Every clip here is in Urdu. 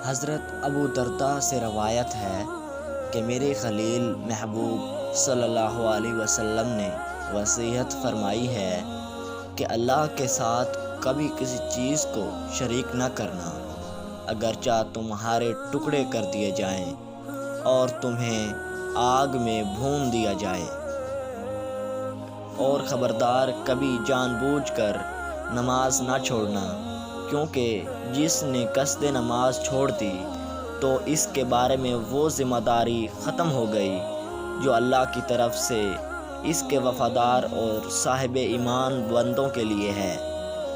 حضرت ابو درداء سے روایت ہے کہ میرے خلیل محبوب صلی اللہ علیہ وسلم نے وصیت فرمائی ہے کہ اللہ کے ساتھ کبھی کسی چیز کو شریک نہ کرنا، اگرچہ تمہارے ٹکڑے کر دیے جائیں اور تمہیں آگ میں بھون دیا جائے، اور خبردار کبھی جان بوجھ کر نماز نہ چھوڑنا، کیونکہ جس نے قصد نماز چھوڑ دی تو اس کے بارے میں وہ ذمہ داری ختم ہو گئی جو اللہ کی طرف سے اس کے وفادار اور صاحب ایمان بندوں کے لیے ہے،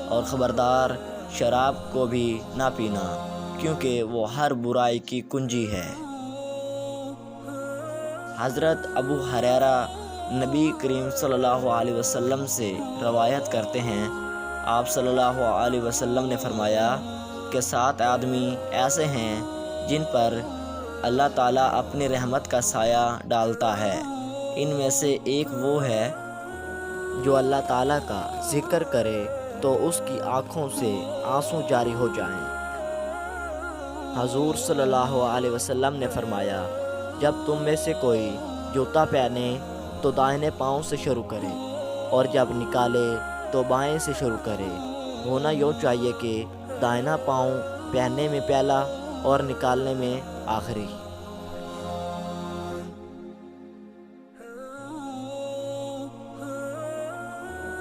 اور خبردار شراب کو بھی نہ پینا، کیونکہ وہ ہر برائی کی کنجی ہے۔ حضرت ابو ہریرہ نبی کریم صلی اللہ علیہ وسلم سے روایت کرتے ہیں، آپ صلی اللہ علیہ وسلم نے فرمایا کہ 7 آدمی ایسے ہیں جن پر اللہ تعالیٰ اپنی رحمت کا سایہ ڈالتا ہے، ان میں سے ایک وہ ہے جو اللہ تعالیٰ کا ذکر کرے تو اس کی آنکھوں سے آنسو جاری ہو جائیں۔ حضور صلی اللہ علیہ وسلم نے فرمایا، جب تم میں سے کوئی جوتا پہنے تو دائیں پاؤں سے شروع کرے، اور جب نکالے تو بائیں سے شروع کرے۔ ہونا یوں چاہیے کہ دائیں پاؤں پہننے میں پہلا اور نکالنے میں آخری۔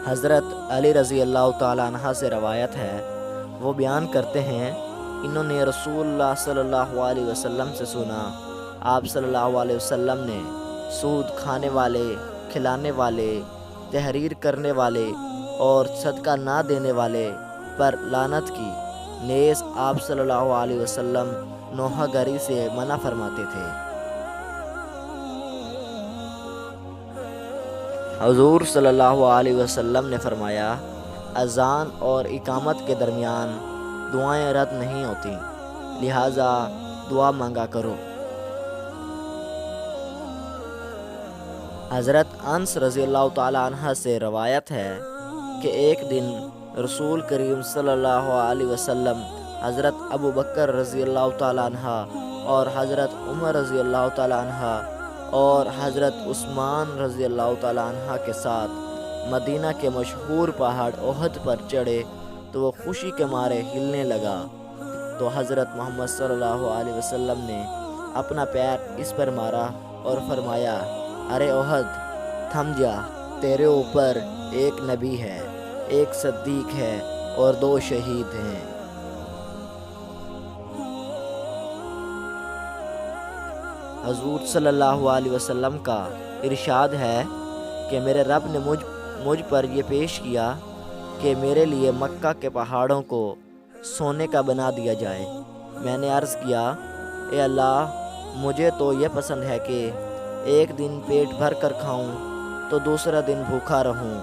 حضرت علی رضی اللہ تعالیٰ عنہ سے روایت ہے، وہ بیان کرتے ہیں، انہوں نے رسول اللہ صلی اللہ علیہ وسلم سے سنا، آپ صلی اللہ علیہ وسلم نے سود کھانے والے، کھلانے والے، تحریر کرنے والے اور صدقہ نہ دینے والے پر لعنت کی، نیز آپ صلی اللہ علیہ وسلم نوحہ گری سے منع فرماتے تھے۔ حضور صلی اللہ علیہ وسلم نے فرمایا، اذان اور اقامت کے درمیان دعائیں رد نہیں ہوتی، لہٰذا دعا مانگا کرو۔ حضرت انس رضی اللہ تعالیٰ عنہ سے روایت ہے کہ ایک دن رسول کریم صلی اللہ علیہ وسلم حضرت ابو بکر رضی اللہ تعالیٰ عنہ اور حضرت عمر رضی اللہ تعالیٰ عنہ اور حضرت عثمان رضی اللہ تعالیٰ عنہ کے ساتھ مدینہ کے مشہور پہاڑ احد پر چڑھے تو وہ خوشی کے مارے ہلنے لگا، تو حضرت محمد صلی اللہ علیہ وسلم نے اپنا پیر اس پر مارا اور فرمایا، ارے احد تھم جا، تیرے اوپر ایک نبی ہے، ایک صدیق ہے اور 2 شہید ہیں۔ حضور صلی اللہ علیہ وسلم کا ارشاد ہے کہ میرے رب نے مجھ پر یہ پیش کیا کہ میرے لیے مکہ کے پہاڑوں کو سونے کا بنا دیا جائے۔ میں نے عرض کیا، اے اللہ، مجھے تو یہ پسند ہے کہ ایک دن پیٹ بھر کر کھاؤں تو دوسرا دن بھوکا رہوں،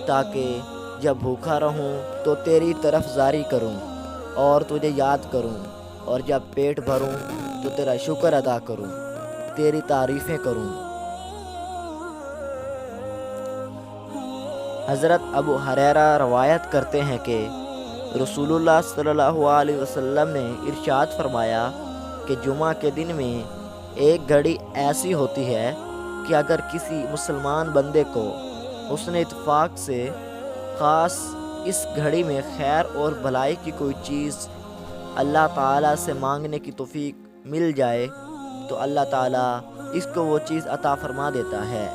تاکہ جب بھوکا رہوں تو تیری طرف زاری کروں اور تجھے یاد کروں، اور جب پیٹ بھروں تو تیرا شکر ادا کروں، تیری تعریفیں کروں۔ حضرت ابو ہریرہ روایت کرتے ہیں کہ رسول اللہ صلی اللہ علیہ وسلم نے ارشاد فرمایا کہ جمعہ کے دن میں ایک گھڑی ایسی ہوتی ہے کہ اگر کسی مسلمان بندے کو حسن اتفاق سے خاص اس گھڑی میں خیر اور بھلائی کی کوئی چیز اللہ تعالیٰ سے مانگنے کی توفیق مل جائے تو اللہ تعالیٰ اس کو وہ چیز عطا فرما دیتا ہے۔